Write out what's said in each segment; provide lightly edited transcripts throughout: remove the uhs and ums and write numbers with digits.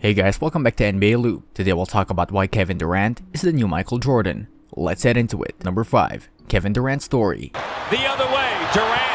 Hey guys, welcome back to NBA Loop. Today we'll talk about why Kevin Durant is the new Michael Jordan. Let's head into it. Number 5. Kevin Durant's story. The other way, Durant.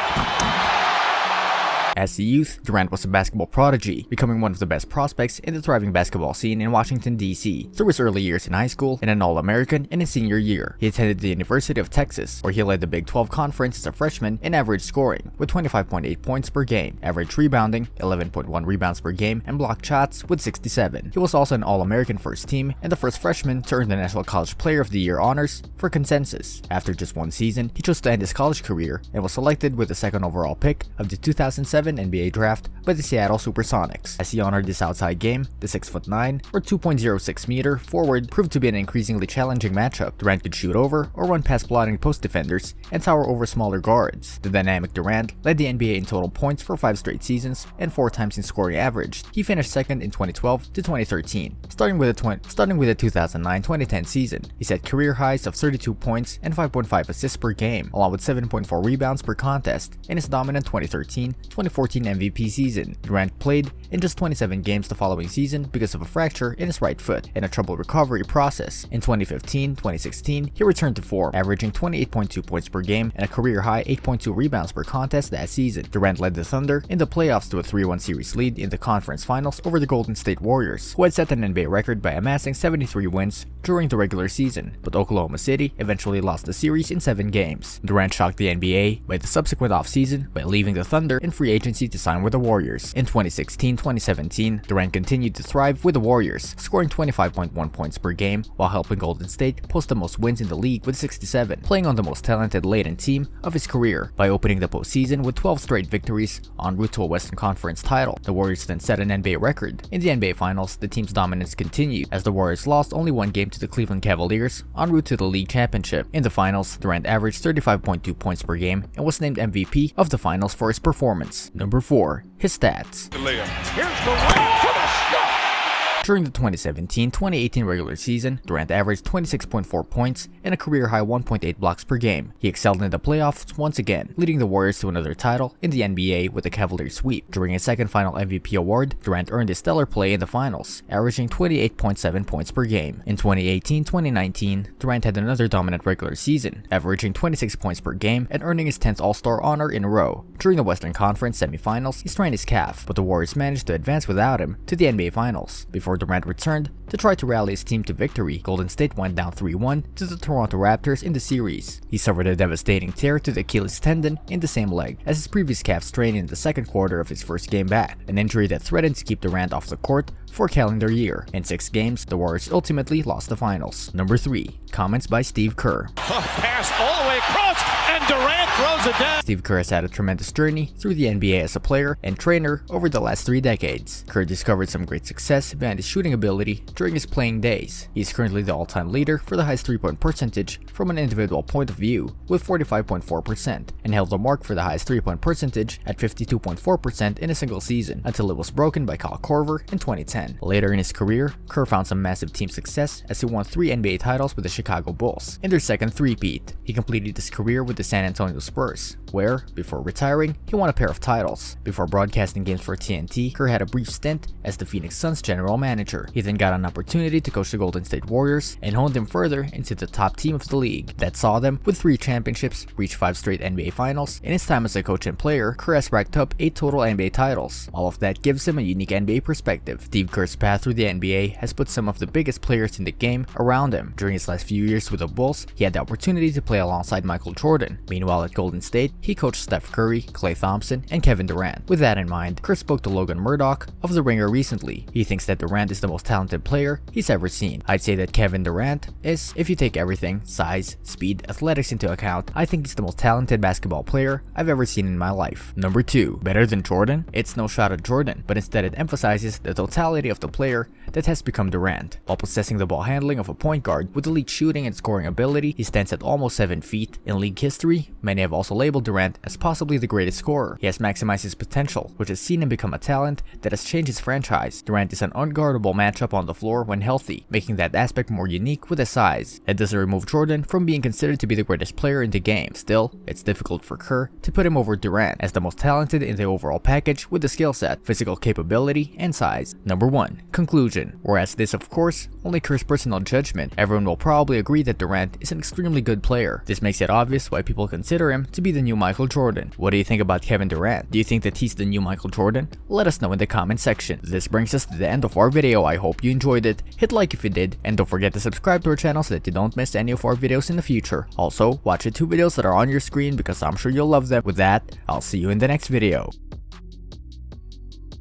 As a youth, Durant was a basketball prodigy, becoming one of the best prospects in the thriving basketball scene in Washington, D.C. Through his early years in high school and an All-American in his senior year, he attended the University of Texas, where he led the Big 12 Conference as a freshman in average scoring, with 25.8 points per game, average rebounding, 11.1 rebounds per game, and blocked shots with 67. He was also an All-American first team and the first freshman to earn the National College Player of the Year honors for consensus. After just one season, he chose to end his college career and was selected with the second overall pick of the 2007 NBA draft by the Seattle Supersonics. As he honored this outside game, the 6'9" or 2.06 meter forward proved to be an increasingly challenging matchup. Durant could shoot over or run past blocking post defenders and tower over smaller guards. The dynamic Durant led the NBA in total points for 5 straight seasons and 4 times in scoring average. He finished second in 2012 to 2013. Starting with the 2009-2010 season, he set career highs of 32 points and 5.5 assists per game, along with 7.4 rebounds per contest in his dominant 2013-2014 MVP season. Durant played in just 27 games the following season because of a fracture in his right foot and a troubled recovery process. In 2015-2016, he returned to form, averaging 28.2 points per game and a career-high 8.2 rebounds per contest that season. Durant led the Thunder in the playoffs to a 3-1 series lead in the conference finals over the Golden State Warriors, who had set an NBA record by amassing 73 wins during the regular season, but Oklahoma City eventually lost the series in 7 games. Durant shocked the NBA by the subsequent offseason by leaving the Thunder in free agency to sign with the Warriors. In 2016-2017, Durant continued to thrive with the Warriors, scoring 25.1 points per game while helping Golden State post the most wins in the league with 67, playing on the most talented latent team of his career. By opening the postseason with 12 straight victories en route to a Western Conference title, the Warriors then set an NBA record. In the NBA Finals, the team's dominance continued as the Warriors lost only 1 game to the Cleveland Cavaliers en route to the league championship. In the Finals, Durant averaged 35.2 points per game and was named MVP of the Finals for his performance. Number 4. His stats. Here's Durant to the shot. During the 2017-2018 regular season, Durant averaged 26.4 points and a career-high 1.8 blocks per game. He excelled in the playoffs once again, leading the Warriors to another title in the NBA with a Cavaliers sweep. During his second final MVP award, Durant earned a stellar play in the finals, averaging 28.7 points per game. In 2018-2019, Durant had another dominant regular season, averaging 26 points per game and earning his 10th All-Star honor in a row. During the Western Conference semifinals, he strained his calf, but the Warriors managed to advance without him to the NBA Finals. Before Durant returned to try to rally his team to victory, Golden State went down 3-1 to the Toronto Raptors in the series. He suffered a devastating tear to the Achilles tendon in the same leg as his previous calf strain in the second quarter of his first game back, an injury that threatened to keep Durant off the court for a calendar year. In 6 games, the Warriors ultimately lost the finals. Number 3. Comments by Steve Kerr. Pass all the way across, and Durant throws it down. Steve Kerr has had a tremendous journey through the NBA as a player and trainer over the last 3 decades. Kerr discovered some great success behind his shooting ability during his playing days. He is currently the all-time leader for the highest 3-point percentage from an individual point of view with 45.4% and held the mark for the highest 3-point percentage at 52.4% in a single season until it was broken by Kyle Korver in 2010. Later in his career, Kerr found some massive team success as he won 3 NBA titles with the Chicago Bulls. In their second three-peat, he completed his career with the San Antonio Spurs, where, before retiring, he won a pair of titles. Before broadcasting games for TNT, Kerr had a brief stint as the Phoenix Suns general manager. He then got an opportunity to coach the Golden State Warriors and honed them further into the top team of the league. That saw them, with 3 championships, reach 5 straight NBA finals. In his time as a coach and player, Kerr has racked up 8 total NBA titles. All of that gives him a unique NBA perspective. Steve Kerr's path through the NBA has put some of the biggest players in the game around him. During his last few years with the Bulls, he had the opportunity to play alongside Michael Jordan. Meanwhile, at Golden State, he coached Steph Curry, Klay Thompson, and Kevin Durant. With that in mind, Kerr spoke to Logan Murdoch of The Ringer recently. He thinks that Durant is the most talented player he's ever seen. I'd say that Kevin Durant is, if you take everything, size, speed, athletics into account, I think he's the most talented basketball player I've ever seen in my life. Number 2. Better than Jordan? It's no shot at Jordan, but instead it emphasizes the totality of the player that has become Durant. While possessing the ball handling of a point guard with elite shooting and scoring ability, he stands at almost 7 feet. In league history, many have also labeled Durant as possibly the greatest scorer. He has maximized his potential, which has seen him become a talent that has changed his franchise. Durant is an unguardable matchup on the floor when healthy, making that aspect more unique with his size. That doesn't remove Jordan from being considered to be the greatest player in the game. Still, it's difficult for Kerr to put him over Durant as the most talented in the overall package with the skill set, physical capability, and size. Number 1. Conclusion. Whereas this of course only Kerr's personal judgment, everyone will probably agree that Durant is an extremely good player. This makes it obvious why people consider him to be the new Michael Jordan. What do you think about Kevin Durant? Do you think that he's the new Michael Jordan? Let us know in the comment section. This brings us to the end of our video. I hope you enjoyed it. Hit like if you did, and don't forget to subscribe to our channel so that you don't miss any of our videos in the future. Also, watch the 2 videos that are on your screen because I'm sure you'll love them. With that, I'll see you in the next video.